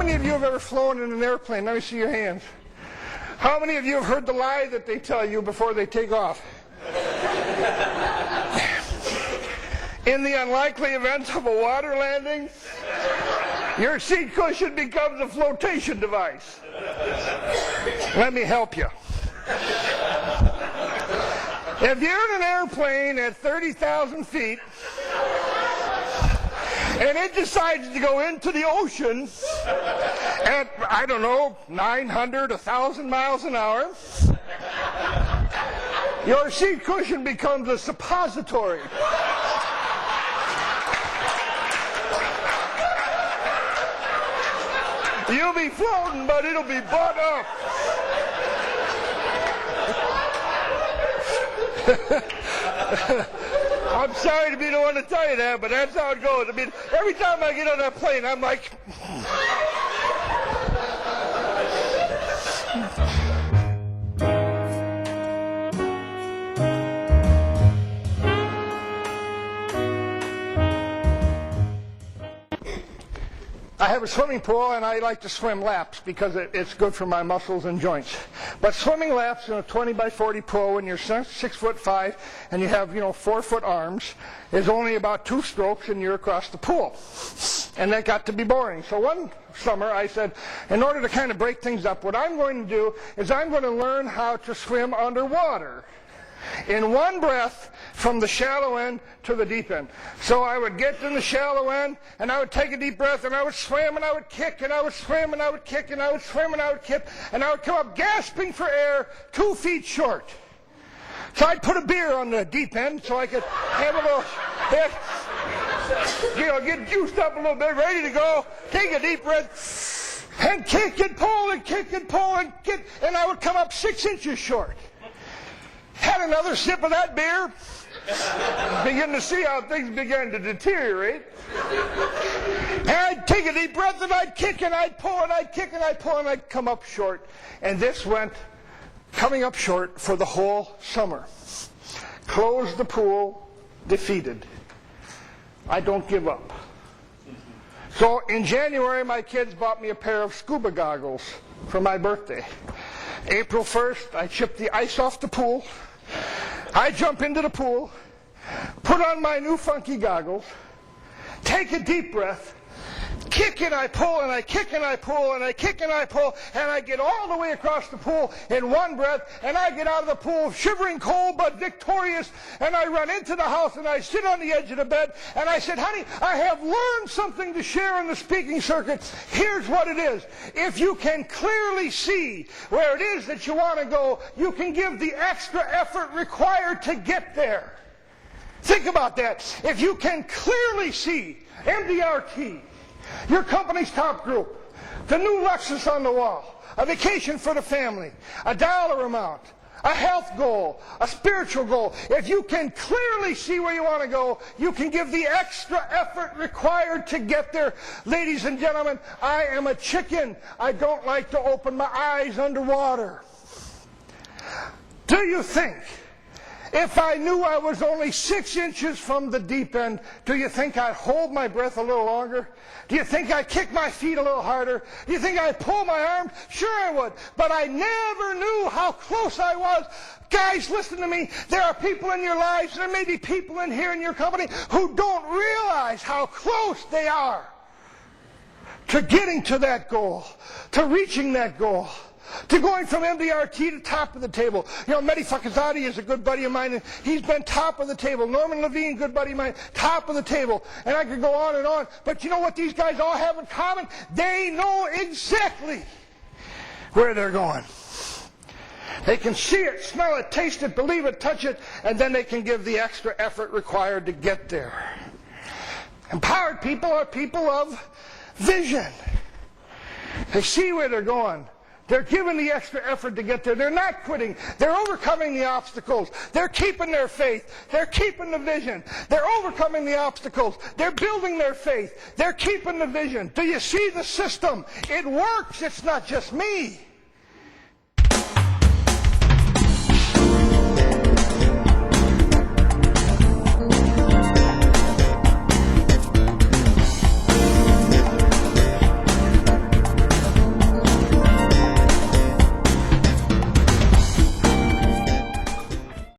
many of you have ever flown in an airplane? Let me see your hands. How many of you have heard the lie that they tell you before they take off? In the unlikely event of a water landing, your seat cushion becomes a flotation device. Let me help you. If you're in an airplane at 30,000 feet and it decides to go into the ocean at, I don't know, 900, 1,000 miles an hour, your seat cushion becomes a suppository. You'll be floating, but it'll be butt up. I'm sorry to be the one to tell you that, but that's how it goes. I mean, every time I get on that plane, I'm like... I have a swimming pool, and I like to swim laps because it's good for my muscles and joints. But swimming laps in a 20 by 40 pool when you're 6'5" and you have 4-foot arms is only about 2 strokes and you're across the pool. And that got to be boring. So one summer I said, in order to kind of break things up, what I'm going to do is I'm going to learn how to swim underwater in one breath from the shallow end to the deep end. So I would get in the shallow end, and I would take a deep breath, and I would swim, and I would kick, and I would swim, and I would kick, and I would swim, and I would kick, and I would come up gasping for air 2 feet short. So I'd put a beer on the deep end so I could have a little, get juiced up a little bit, ready to go, take a deep breath, and kick and pull, and kick and pull, and kick, and I would come up 6 inches short. Had another sip of that beer, begin to see how things began to deteriorate. And I'd take a deep breath and I'd kick and I'd pull and I'd kick and I'd pull and I'd come up short. And this went coming up short for the whole summer. Closed the pool, defeated. I don't give up. So in January, my kids bought me a pair of scuba goggles for my birthday. April 1st, I chipped the ice off the pool. I jump into the pool, put on my new funky goggles, take a deep breath, kick and I pull and I kick and I pull and I kick and I pull, and I get all the way across the pool in one breath, and I get out of the pool shivering cold but victorious, and I run into the house and I sit on the edge of the bed and I said, honey, I have learned something to share in the speaking circuit. Here's what it is. If you can clearly see where it is that you want to go, you can give the extra effort required to get there. Think about that. If you can clearly see MDRT, your company's top group, the new Lexus on the wall, a vacation for the family, a dollar amount, a health goal, a spiritual goal. If you can clearly see where you want to go, you can give the extra effort required to get there. Ladies and gentlemen, I am a chicken. I don't like to open my eyes underwater. Do you think, if I knew I was only 6 inches from the deep end, do you think I'd hold my breath a little longer? Do you think I'd kick my feet a little harder? Do you think I'd pull my arms? Sure I would. But I never knew how close I was. Guys, listen to me. There are people in your lives, there may be people in here in your company who don't realize how close they are to getting to that goal, to reaching that goal, to going from MDRT to top of the table. Mehdi Fakazadi is a good buddy of mine, and he's been top of the table. Norman Levine, good buddy of mine, top of the table. And I could go on and on. But you know what these guys all have in common? They know exactly where they're going. They can see it, smell it, taste it, believe it, touch it, and then they can give the extra effort required to get there. Empowered people are people of vision. They see where they're going. They're giving the extra effort to get there. They're not quitting. They're overcoming the obstacles. They're keeping their faith. They're keeping the vision. They're overcoming the obstacles. They're building their faith. They're keeping the vision. Do you see the system? It works. It's not just me.